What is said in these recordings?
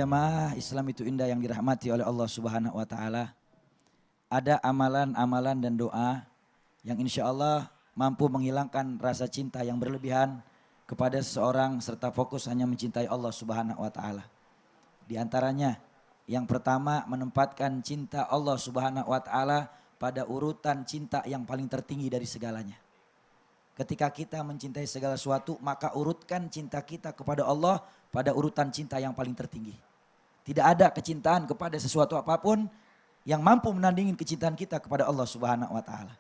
jamaah Islam itu indah yang dirahmati oleh Allah Subhanahu wa taala. Ada amalan-amalan dan doa yang insya Allah mampu menghilangkan rasa cinta yang berlebihan kepada seseorang serta fokus hanya mencintai Allah Subhanahu wa taala. Di antaranya yang pertama menempatkan cinta Allah Subhanahu wa taala pada urutan cinta yang paling tertinggi dari segalanya. Ketika kita mencintai segala sesuatu, maka urutkan cinta kita kepada Allah pada urutan cinta yang paling tertinggi. Tidak ada kecintaan kepada sesuatu apapun yang mampu menandingi kecintaan kita kepada Allah Subhanahu wa taala.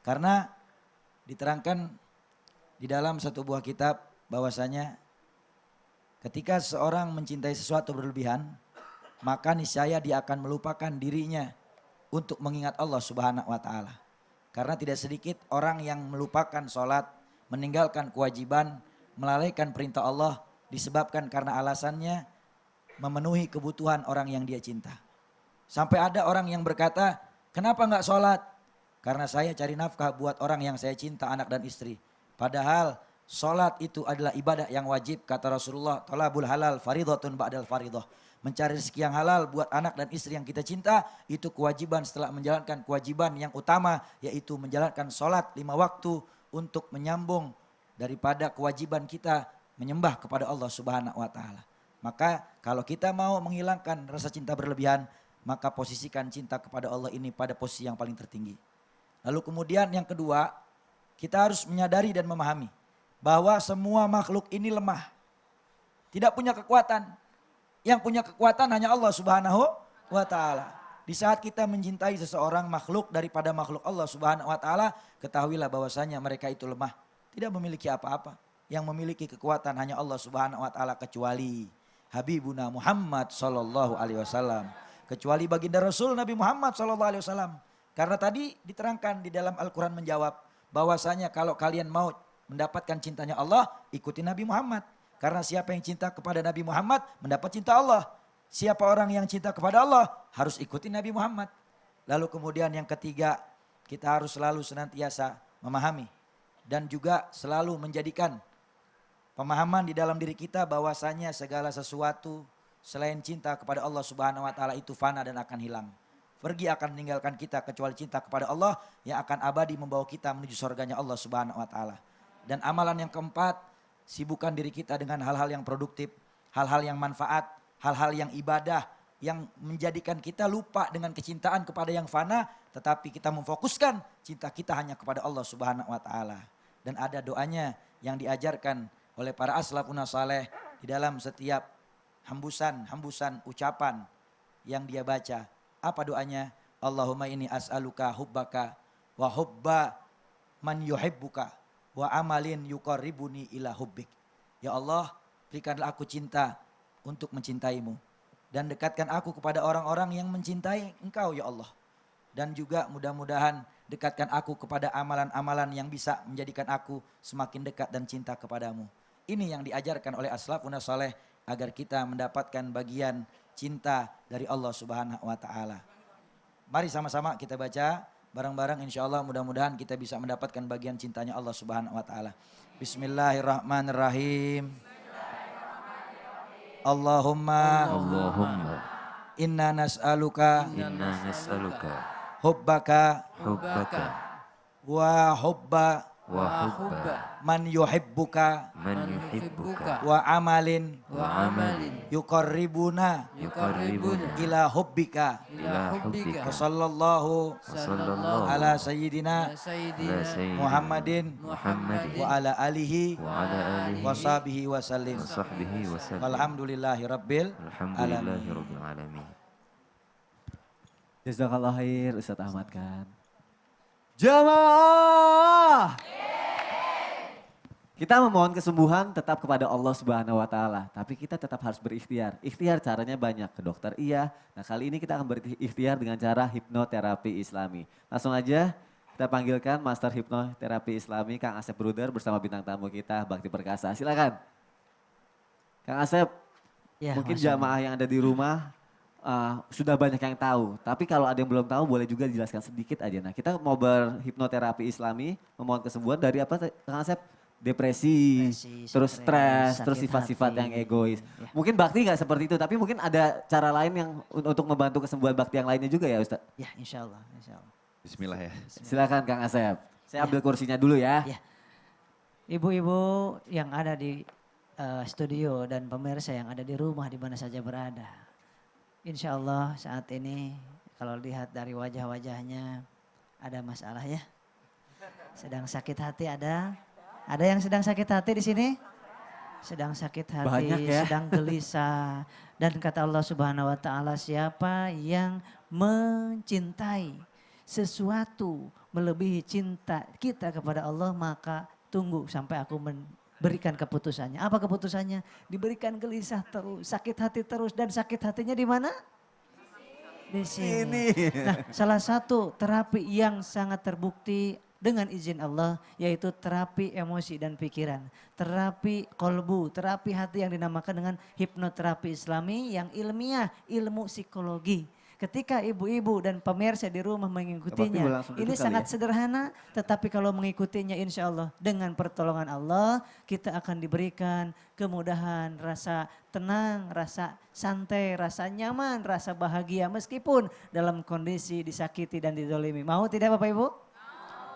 Karena diterangkan di dalam satu buah kitab bahwasanya ketika seorang mencintai sesuatu berlebihan, maka niscaya dia akan melupakan dirinya untuk mengingat Allah Subhanahu wa taala. Karena tidak sedikit orang yang melupakan sholat, meninggalkan kewajiban, melalaikan perintah Allah disebabkan karena alasannya memenuhi kebutuhan orang yang dia cinta. Sampai ada orang yang berkata, kenapa enggak sholat? Karena saya cari nafkah buat orang yang saya cinta, anak dan istri. Padahal sholat itu adalah ibadah yang wajib, kata Rasulullah, talabul halal faridhatun ba'dal faridah. Mencari rezeki yang halal buat anak dan istri yang kita cinta, itu kewajiban setelah menjalankan kewajiban yang utama, yaitu menjalankan sholat 5 waktu untuk menyambung daripada kewajiban kita menyembah kepada Allah Subhanahu wa taala. Maka kalau kita mau menghilangkan rasa cinta berlebihan, maka posisikan cinta kepada Allah ini pada posisi yang paling tertinggi. Lalu kemudian yang kedua, kita harus menyadari dan memahami bahwa semua makhluk ini lemah. Tidak punya kekuatan. Yang punya kekuatan hanya Allah Subhanahu wa taala. Di saat kita mencintai seseorang makhluk daripada makhluk Allah Subhanahu wa taala, ketahuilah bahwasanya mereka itu lemah, tidak memiliki apa-apa. Yang memiliki kekuatan hanya Allah Subhanahu wa taala kecuali Habibuna Muhammad sallallahu alaihi wasallam. Kecuali baginda Rasul Nabi Muhammad sallallahu alaihi wasallam. Karena tadi diterangkan di dalam Al-Qur'an menjawab bahwasanya kalau kalian mau mendapatkan cintanya Allah, ikuti Nabi Muhammad. Karena siapa yang cinta kepada Nabi Muhammad mendapat cinta Allah. Siapa orang yang cinta kepada Allah harus ikuti Nabi Muhammad. Lalu kemudian yang ketiga, kita harus selalu senantiasa memahami dan juga selalu menjadikan pemahaman di dalam diri kita bahwasanya segala sesuatu selain cinta kepada Allah Subhanahu wa taala itu fana dan akan hilang. Pergi akan meninggalkan kita kecuali cinta kepada Allah yang akan abadi membawa kita menuju surganya Allah Subhanahu wa taala. Dan amalan yang keempat, sibukkan diri kita dengan hal-hal yang produktif, hal-hal yang manfaat, hal-hal yang ibadah, yang menjadikan kita lupa dengan kecintaan kepada yang fana, tetapi kita memfokuskan cinta kita hanya kepada Allah Subhanahu wa taala. Dan ada doanya yang diajarkan oleh para aslafun saleh di dalam setiap hembusan ucapan yang dia baca. Apa doanya? Allahumma inni as'aluka hubbaka wa hubba man yuhibbuka wa amalin yuqarribuni ila hubbik. Ya Allah, berikanlah aku cinta untuk mencintaimu. Dan dekatkan aku kepada orang-orang yang mencintai engkau ya Allah. Dan juga mudah-mudahan dekatkan aku kepada amalan-amalan yang bisa menjadikan aku semakin dekat dan cinta kepadamu. Ini yang diajarkan oleh aslafun saleh agar kita mendapatkan bagian cinta dari Allah Subhanahu wa taala. Mari sama-sama kita baca barang-barang, insya Allah mudah-mudahan kita bisa mendapatkan bagian cintanya Allah Subhanahu wa taala. Bismillahirrahmanirrahim. Allahumma inna nas'aluka hubbaka wa hubba man yuhibbuka wa amalin yuqarribuna ila hubbika. Wa sallallahu ala sayyidina Muhammadin wa ala alihi wa sahbihi wa sallim. Walhamdulillahi rabbil alamin. Jazakallah khair Ustaz Ahmad kan. Jamaah. Kita memohon kesembuhan tetap kepada Allah Subhanahu wa taala, tapi kita tetap harus berikhtiar. Ikhtiar caranya banyak, ke dokter iya. Nah, kali ini kita akan berikhtiar dengan cara hipnoterapi Islami. Langsung aja kita panggilkan Master Hipnoterapi Islami Kang Asep Bruder bersama bintang tamu kita Bakti Perkasa. Silakan. Kang Asep, ya, mungkin jamaah yang ada di rumah sudah banyak yang tahu, tapi kalau ada yang belum tahu boleh juga dijelaskan sedikit aja. Nah, kita mau berhipnoterapi Islami, memohon kesembuhan dari apa Kang Asep? depresi, Depresi, terus stres, stres, terus sakit sifat-sifat hati. yang egois. Ya. Mungkin Bakti nggak seperti itu, tapi mungkin ada cara lain yang untuk membantu kesembuhan Bakti yang lainnya juga ya Ustaz. Ya, insya Allah, insya Allah. Bismillah ya. Silakan Kang Asep. Saya Ya. ambil kursinya dulu ya. Ya. Ibu-ibu yang ada di studio dan pemirsa yang ada di rumah di mana saja berada. Insya Allah saat ini kalau lihat dari wajah-wajahnya ada masalah ya. Sedang sakit hati ada? Ada yang sedang sakit hati di sini? Sedang sakit hati, Banyak ya. sedang gelisah. Dan kata Allah Subhanahu wa taala, siapa yang mencintai sesuatu melebihi cinta kita kepada Allah, maka tunggu sampai aku memberikan keputusannya. Apa keputusannya? Diberikan gelisah terus, sakit hati terus, dan sakit hatinya di mana? Di sini. Nah, salah satu terapi yang sangat terbukti dengan izin Allah yaitu terapi emosi dan pikiran. Terapi kolbu, terapi hati yang dinamakan dengan hipnoterapi Islami yang ilmiah, ilmu psikologi. Ketika ibu-ibu dan pemirsa di rumah mengikutinya, langsung duduk ini kali sangat ya. sederhana, tetapi kalau mengikutinya insya Allah dengan pertolongan Allah, kita akan diberikan kemudahan, rasa tenang, rasa santai, rasa nyaman, rasa bahagia meskipun dalam kondisi disakiti dan didolimi. Mau tidak Bapak Ibu?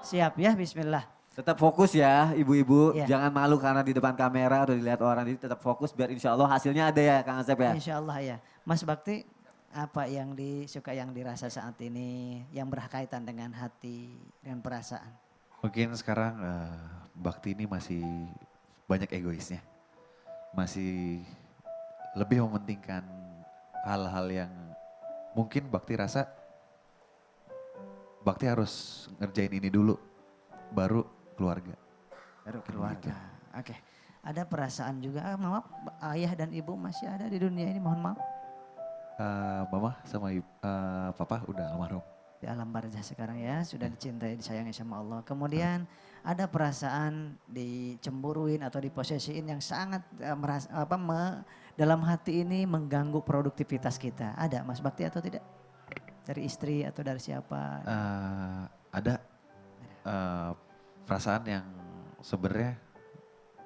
Siap ya, bismillah. Tetap fokus ya ibu-ibu, Ya. jangan malu karena di depan kamera atau dilihat orang, jadi tetap fokus biar insya Allah hasilnya ada ya Kang Asep ya. Insya Allah ya. Mas Bakti, apa yang disuka, yang dirasa saat ini, yang berkaitan dengan hati, dengan perasaan? Mungkin sekarang Bakti ini masih banyak egoisnya. Masih lebih mementingkan hal-hal yang mungkin Bakti rasa Bakti harus ngerjain ini dulu, baru keluarga. Baru keluarga. Oke. Ada perasaan juga, maaf ayah dan ibu masih ada di dunia ini, mohon maaf. Mama sama papa udah almarhum. Di alam barzah sekarang ya, sudah dicintai, disayangi sama Allah. Kemudian ada perasaan dicemburuin atau diposesiin yang sangat dalam hati ini mengganggu produktivitas kita. Ada Mas Bakti atau tidak? Dari istri atau dari siapa? Ada perasaan yang sebenarnya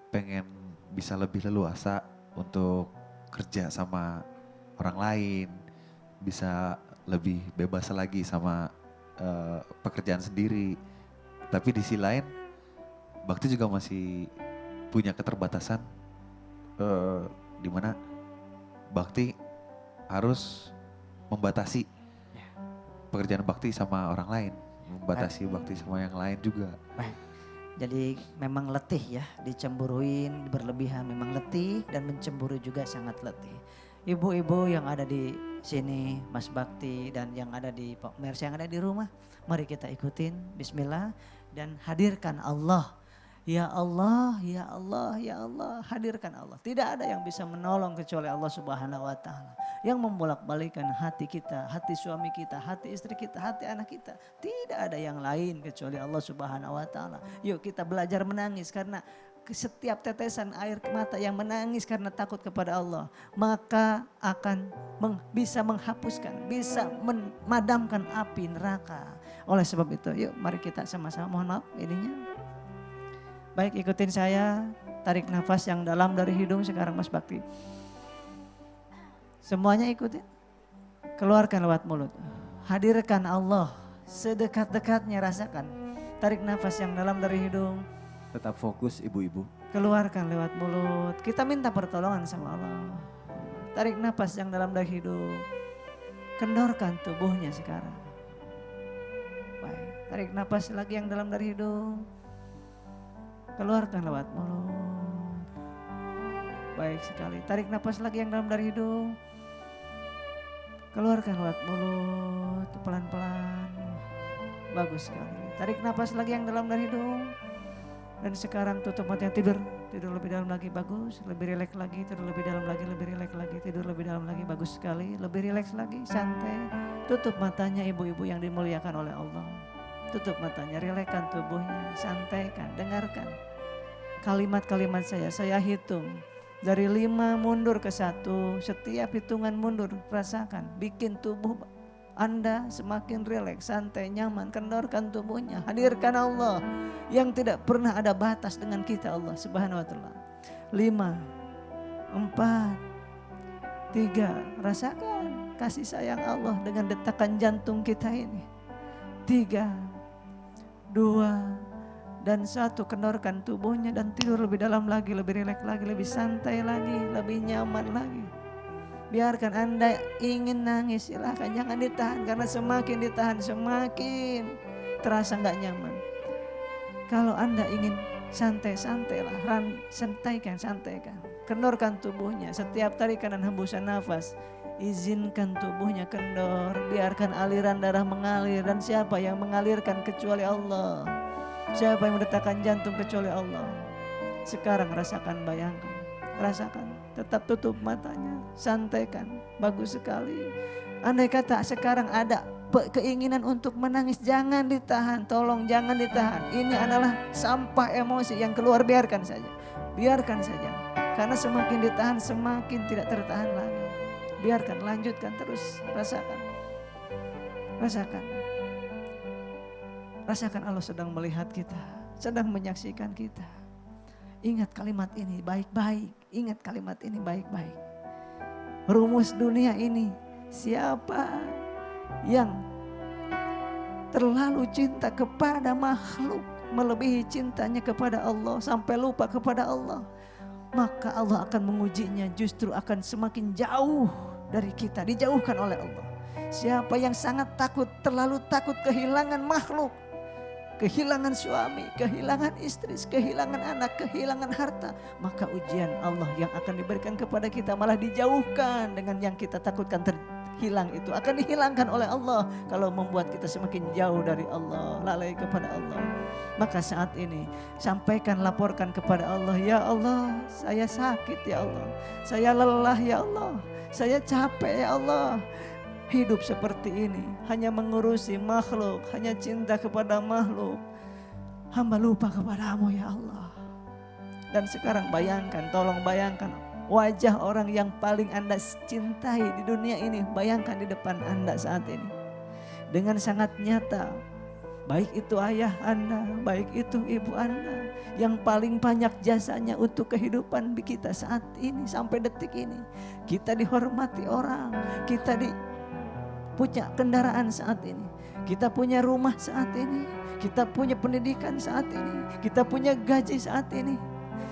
pengen bisa lebih leluasa untuk kerja sama orang lain, bisa lebih bebas lagi sama pekerjaan sendiri. Tapi di sisi lain, Bakti juga masih punya keterbatasan di mana Bakti harus membatasi pekerjaan Bakti sama orang lain, membatasi Bakti sama yang lain juga. Baik. Jadi memang letih ya, dicemburuin berlebihan memang letih dan mencemburu juga sangat letih. Ibu-ibu yang ada di sini, Mas Bakti dan yang ada di pemirsa yang ada di rumah, mari kita ikutin bismillah dan hadirkan Allah. Ya Allah, ya Allah, ya Allah, hadirkan Allah. Tidak ada yang bisa menolong kecuali Allah Subhanahu wa taala. Yang membolak-balikan hati kita, hati suami kita, hati istri kita, hati anak kita. Tidak ada yang lain kecuali Allah Subhanahu wa taala. Yuk kita belajar menangis karena setiap tetesan air mata yang menangis karena takut kepada Allah, maka akan bisa menghapuskan, bisa memadamkan api neraka. Oleh sebab itu, yuk mari kita sama-sama, mohon maaf ininya. Baik, ikutin saya, tarik nafas yang dalam dari hidung sekarang Mas Bakti. Semuanya ikutin, keluarkan lewat mulut. Hadirkan Allah, sedekat-dekatnya rasakan. Tarik nafas yang dalam dari hidung. Tetap fokus ibu-ibu. Keluarkan lewat mulut. Kita minta pertolongan sama Allah. Tarik nafas yang dalam dari hidung. Kendorkan tubuhnya sekarang. Baik, tarik nafas lagi yang dalam dari hidung. Keluarkan lewat mulut. Baik sekali. Tarik nafas lagi yang dalam dari hidung. Keluarkan lewat mulut. Pelan-pelan. Bagus sekali. Tarik nafas lagi yang dalam dari hidung. Dan sekarang tutup matanya, tidur. Tidur lebih dalam lagi, bagus. Lebih rileks lagi, tidur lebih dalam lagi, lebih rileks lagi. Tidur lebih dalam lagi, bagus sekali. Lebih rileks lagi, santai. Tutup matanya ibu-ibu yang dimuliakan oleh Allah. Tutup matanya, rilekskan tubuhnya, santaikan, dengarkan. Kalimat-kalimat saya hitung. Dari 5 mundur ke 1, setiap hitungan mundur rasakan. Bikin tubuh Anda semakin rileks, santai, nyaman, kendorkan tubuhnya. Hadirkan Allah yang tidak pernah ada batas dengan kita, Allah Subhanahu wa taala. 5, 4, 3, rasakan kasih sayang Allah dengan detakan jantung kita ini. 3, 2, dan 1, kendorkan tubuhnya dan tidur lebih dalam lagi, lebih rileks lagi, lebih santai lagi, lebih nyaman lagi. Biarkan Anda ingin nangis, silahkan, jangan ditahan, karena semakin ditahan semakin terasa gak nyaman. Kalau Anda ingin santai-santailah, santaikan. Kendorkan tubuhnya, setiap tarikan dan hembusan nafas, izinkan tubuhnya kendor, biarkan aliran darah mengalir. Dan siapa yang mengalirkan kecuali Allah? Siapa yang mendetakkan jantung kecuali Allah? Sekarang rasakan, bayangkan, rasakan. Tetap tutup matanya, santaikan, bagus sekali. Andai kata sekarang ada keinginan untuk menangis, jangan ditahan, tolong jangan ditahan. Ini adalah sampah emosi yang keluar, biarkan saja. Biarkan saja, karena semakin ditahan semakin tidak tertahan lagi. Biarkan, lanjutkan terus, rasakan. Rasakan. Rasakan Allah sedang melihat kita, sedang menyaksikan kita. Ingat kalimat ini baik-baik, ingat kalimat ini baik-baik. Rumus dunia ini, siapa yang terlalu cinta kepada makhluk melebihi cintanya kepada Allah sampai lupa kepada Allah, maka Allah akan mengujinya, justru akan semakin jauh dari kita, dijauhkan oleh Allah. Siapa yang sangat takut, terlalu takut kehilangan makhluk, kehilangan suami, kehilangan istri, kehilangan anak, kehilangan harta, maka ujian Allah yang akan diberikan kepada kita malah dijauhkan dengan yang kita takutkan terhilang itu. Akan dihilangkan oleh Allah kalau membuat kita semakin jauh dari Allah, lalai kepada Allah. Maka saat ini sampaikan, laporkan kepada Allah, ya Allah, saya sakit ya Allah, saya lelah ya Allah, saya capek ya Allah. Hidup seperti ini, hanya mengurusi makhluk, hanya cinta kepada makhluk. Hamba lupa kepadamu ya Allah. Dan sekarang bayangkan, tolong bayangkan wajah orang yang paling Anda cintai di dunia ini. Bayangkan di depan Anda saat ini. Dengan sangat nyata, baik itu ayah Anda, baik itu ibu Anda, yang paling banyak jasanya untuk kehidupan kita saat ini sampai detik ini. Kita dihormati orang, kita punya kendaraan saat ini, kita punya rumah saat ini, kita punya pendidikan saat ini, kita punya gaji saat ini.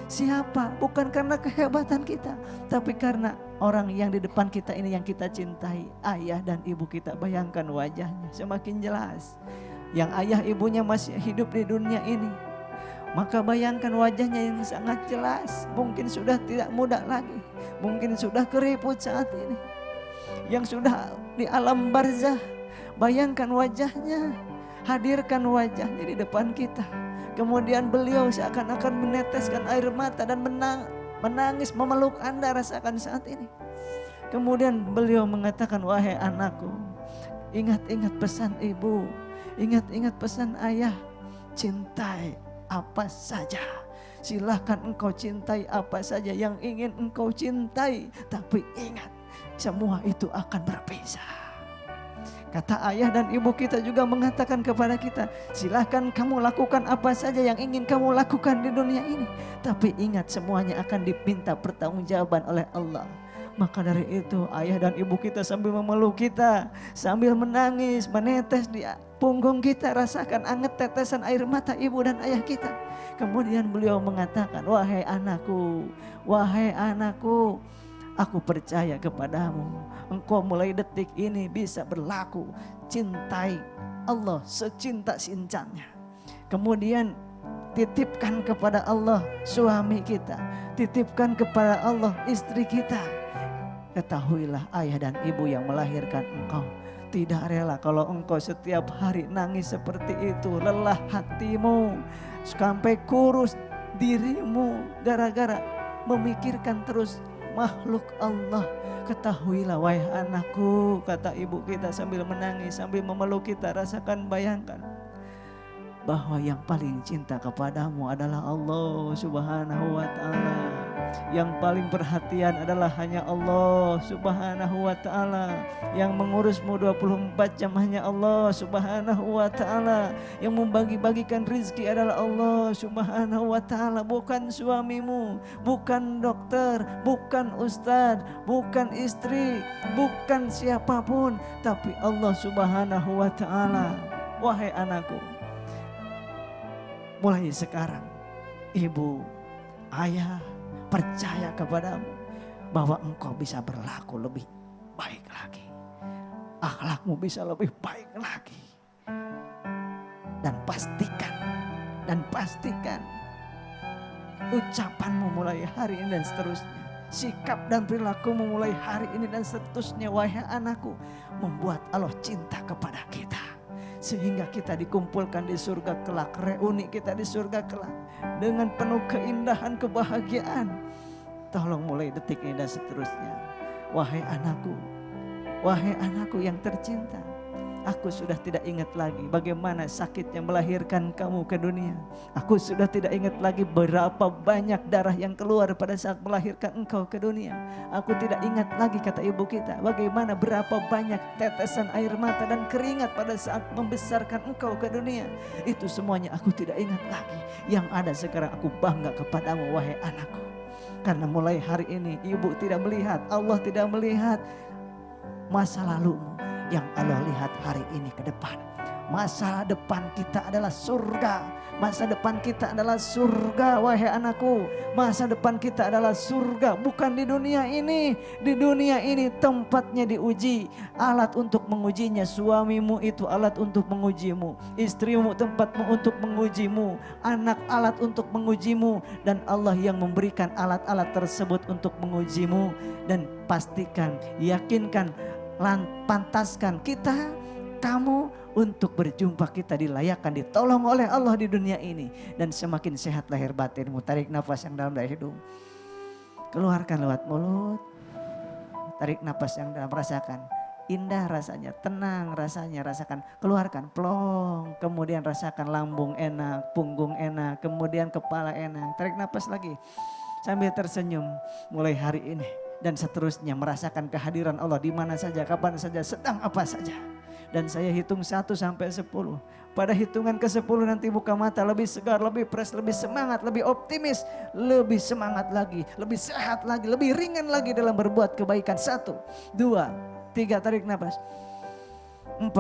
Siapa? Bukan karena kehebatan kita, tapi karena orang yang di depan kita ini yang kita cintai, ayah dan ibu kita. Bayangkan wajahnya semakin jelas. Yang ayah ibunya masih hidup di dunia ini, maka bayangkan wajahnya yang sangat jelas. Mungkin sudah tidak muda lagi, mungkin sudah keriput saat ini, yang sudah di alam barzah. Bayangkan wajahnya, hadirkan wajahnya di depan kita. Kemudian beliau seakan-akan meneteskan air mata dan menangis memeluk Anda, rasakan saat ini. Kemudian beliau mengatakan, wahai anakku, ingat-ingat pesan ibu, ingat-ingat pesan ayah, cintai apa saja. Silahkan engkau cintai apa saja yang ingin engkau cintai, tapi ingat, semua itu akan berpisah. Kata ayah dan ibu kita juga mengatakan kepada kita, silahkan kamu lakukan apa saja yang ingin kamu lakukan di dunia ini, tapi ingat semuanya akan diminta pertanggungjawaban oleh Allah. Maka dari itu ayah dan ibu kita sambil memeluk kita, sambil menangis, menetes di punggung kita, rasakan anget tetesan air mata ibu dan ayah kita. Kemudian beliau mengatakan, wahai anakku, aku percaya kepadamu. Engkau mulai detik ini bisa berlaku cintai Allah secinta-cintanya. Kemudian titipkan kepada Allah suami kita, titipkan kepada Allah istri kita. Ketahuilah ayah dan ibu yang melahirkan engkau tidak rela kalau engkau setiap hari nangis seperti itu, lelah hatimu sampai kurus dirimu gara-gara memikirkan terus makhluk Allah. Ketahuilah wahai anakku, kata ibu kita sambil menangis, sambil memeluk kita, rasakan, bayangkan bahwa yang paling cinta kepadamu adalah Allah Subhanahu wa ta'ala. Yang paling perhatian adalah hanya Allah Subhanahu wa ta'ala. Yang mengurusmu 24 jam hanya Allah Subhanahu wa ta'ala. Yang membagi-bagikan rizki adalah Allah Subhanahu wa ta'ala. Bukan suamimu, bukan dokter, bukan ustadz, bukan istri, bukan siapapun, tapi Allah Subhanahu wa ta'ala. Wahai anakku, mulai sekarang ibu, ayah percaya kepadamu bahwa engkau bisa berlaku lebih baik lagi. Akhlakmu bisa lebih baik lagi. Dan pastikan ucapanmu mulai hari ini dan seterusnya, sikap dan perilakumu mulai hari ini dan seterusnya, wahai anakku, membuat Allah cinta kepada kita. Sehingga kita dikumpulkan di surga kelak, reuni kita di surga kelak dengan penuh keindahan, kebahagiaan. Tolong mulai detik ini dan seterusnya, wahai anakku yang tercinta, aku sudah tidak ingat lagi bagaimana sakitnya melahirkan kamu ke dunia. Aku sudah tidak ingat lagi berapa banyak darah yang keluar pada saat melahirkan engkau ke dunia. Aku tidak ingat lagi, kata ibu kita, bagaimana berapa banyak tetesan air mata dan keringat pada saat membesarkan engkau ke dunia. Itu semuanya aku tidak ingat lagi. Yang ada sekarang aku bangga kepadamu, wahai anakku. Karena mulai hari ini ibu tidak melihat, Allah tidak melihat masa lalumu. Yang Allah lihat hari ini ke depan. Masa depan kita adalah surga. Masa depan kita adalah surga, wahai anakku. Masa depan kita adalah surga, bukan di dunia ini. Di dunia ini tempatnya diuji. Alat untuk mengujinya, suamimu itu alat untuk mengujimu. Istrimu tempatmu untuk mengujimu. Anak alat untuk mengujimu. Dan Allah yang memberikan alat-alat tersebut untuk mengujimu. Dan pastikan, yakinkan, pantaskan kita, kamu untuk berjumpa kita dilayakkan, ditolong oleh Allah di dunia ini. Dan semakin sehat lahir batinmu. Tarik nafas yang dalam dari hidung, keluarkan lewat mulut. Tarik nafas yang dalam, rasakan indah rasanya, tenang rasanya, rasakan, keluarkan plong. Kemudian rasakan lambung enak, punggung enak, kemudian kepala enak. Tarik nafas lagi sambil tersenyum. Mulai hari ini dan seterusnya merasakan kehadiran Allah di mana saja, kapan saja, sedang apa saja. Dan saya hitung 1 sampai 10. Pada hitungan ke-10 nanti buka mata lebih segar, lebih fresh, lebih semangat, lebih optimis, lebih semangat lagi, lebih sehat lagi, lebih ringan lagi dalam berbuat kebaikan. 1, 2, 3, tarik nafas. 4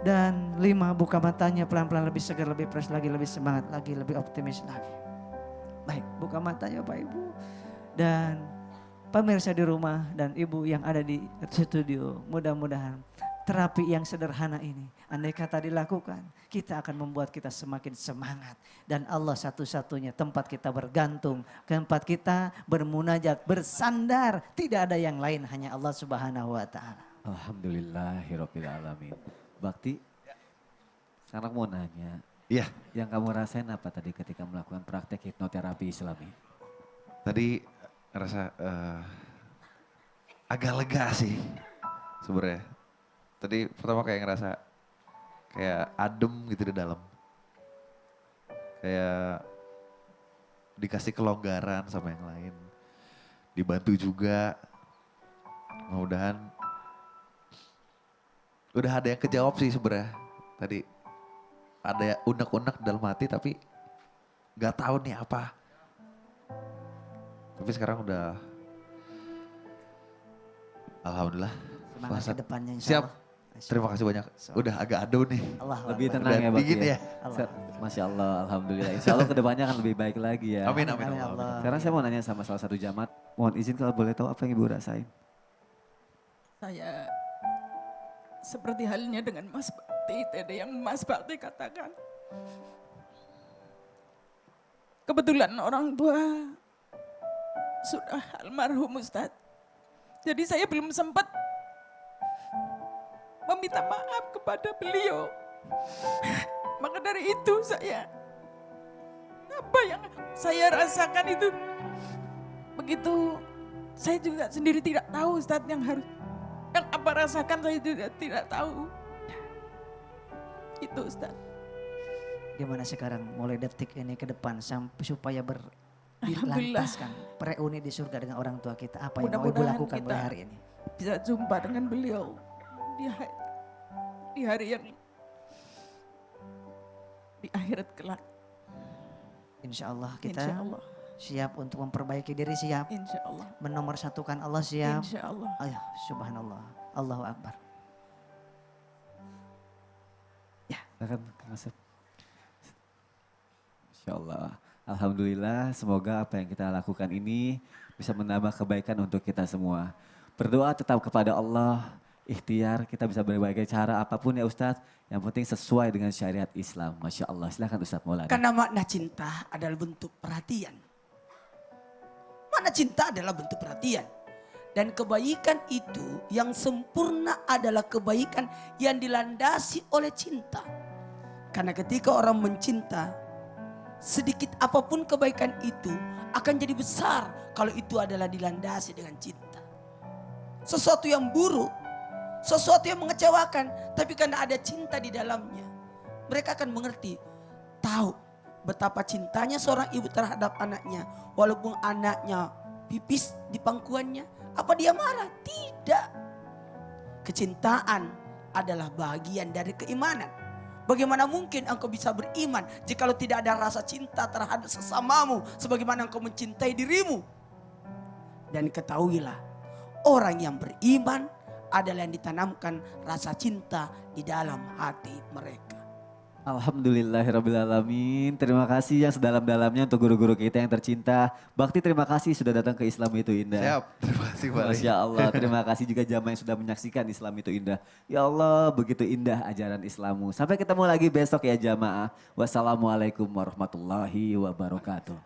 dan 5, buka matanya pelan-pelan, lebih segar, lebih fresh lagi, lebih semangat lagi, lebih optimis lagi. Baik, buka matanya Bapak Ibu. Dan pemirsa di rumah dan ibu yang ada di studio, mudah-mudahan terapi yang sederhana ini, andai kata dilakukan, kita akan membuat kita semakin semangat. Dan Allah satu-satunya tempat kita bergantung, tempat kita bermunajat, bersandar. Tidak ada yang lain, hanya Allah Subhanahu wa ta'ala. Alhamdulillahirabbil alamin. Bakti, sekarang mau nanya. Iya. Yang kamu rasain apa tadi ketika melakukan praktek hipnoterapi Islami? Tadi ngerasa agak lega sih sebenarnya. Tadi pertama kayak ngerasa kayak adem gitu di dalam. Kayak dikasih kelonggaran sama yang lain. Dibantu juga. Mudah-mudahan udah ada yang kejawab sih sebenarnya. Tadi ada unek-unek dalam hati tapi gak tahu nih apa. Tapi sekarang udah, alhamdulillah. Semangat ke depannya insya Siap. Allah. Terima kasih banyak. Udah agak adem nih. Allah Lebih Allah. tenang Udah ya Bakti dingin ya. Allah. Masya Allah, alhamdulillah. Insya Allah kedepannya akan lebih baik lagi ya. Amin, amin, Amin, amin. Allah. Sekarang saya mau nanya sama salah satu jamaat. Mohon izin kalau boleh tahu apa yang Ibu rasain? Saya seperti halnya dengan Mas Bakti, tadi yang Mas Bakti katakan. Kebetulan orang tua sudah almarhum Ustadz. Jadi saya belum sempat meminta maaf kepada beliau. Maka dari itu saya, apa yang saya rasakan itu, begitu saya juga sendiri tidak tahu Ustadz yang apa rasakan saya juga tidak tahu. Itu Ustadz. Gimana sekarang mulai detik ini ke depan sampai supaya Alhamdulillah. dilantaskan reuni di surga dengan orang tua kita. Apa yang mau ibu Mudah-mudahan lakukan kita mulai hari ini? bisa jumpa dengan beliau di hari yang di akhirat kelak. Insya Allah kita Insya Allah. siap untuk memperbaiki diri, siap Insya Allah. menomorsatukan Allah, siap. Insya Allah. Ayo, subhanallah, Allahu Akbar. Silakan Kang Asep. Insya Allah. Alhamdulillah, semoga apa yang kita lakukan ini bisa menambah kebaikan untuk kita semua. Berdoa tetap kepada Allah, ikhtiar kita bisa berbagai cara apapun ya Ustadz. Yang penting sesuai dengan syariat Islam. Masya Allah, silahkan Ustadz Maulana. Karena makna cinta adalah bentuk perhatian. Makna cinta adalah bentuk perhatian. Dan kebaikan itu yang sempurna adalah kebaikan yang dilandasi oleh cinta. Karena ketika orang mencinta, sedikit apapun kebaikan itu akan jadi besar kalau itu adalah dilandasi dengan cinta. Sesuatu yang buruk, sesuatu yang mengecewakan, tapi karena ada cinta di dalamnya, mereka akan mengerti, tahu betapa cintanya seorang ibu terhadap anaknya. Walaupun anaknya pipis di pangkuannya, apa dia marah? Tidak. Kecintaan adalah bagian dari keimanan. Bagaimana mungkin engkau bisa beriman jikalau tidak ada rasa cinta terhadap sesamamu sebagaimana engkau mencintai dirimu? Dan ketahuilah, orang yang beriman adalah yang ditanamkan rasa cinta di dalam hati mereka. Alhamdulillahirrabbilalamin. Terima kasih yang sedalam-dalamnya untuk guru-guru kita yang tercinta. Bakti terima kasih sudah datang ke Islam Itu Indah. Siap, terima kasih Pak. Masya Allah, terima kasih juga jamaah yang sudah menyaksikan Islam Itu Indah. Ya Allah, begitu indah ajaran Islammu. Sampai ketemu lagi besok ya jamaah. Wassalamualaikum warahmatullahi wabarakatuh.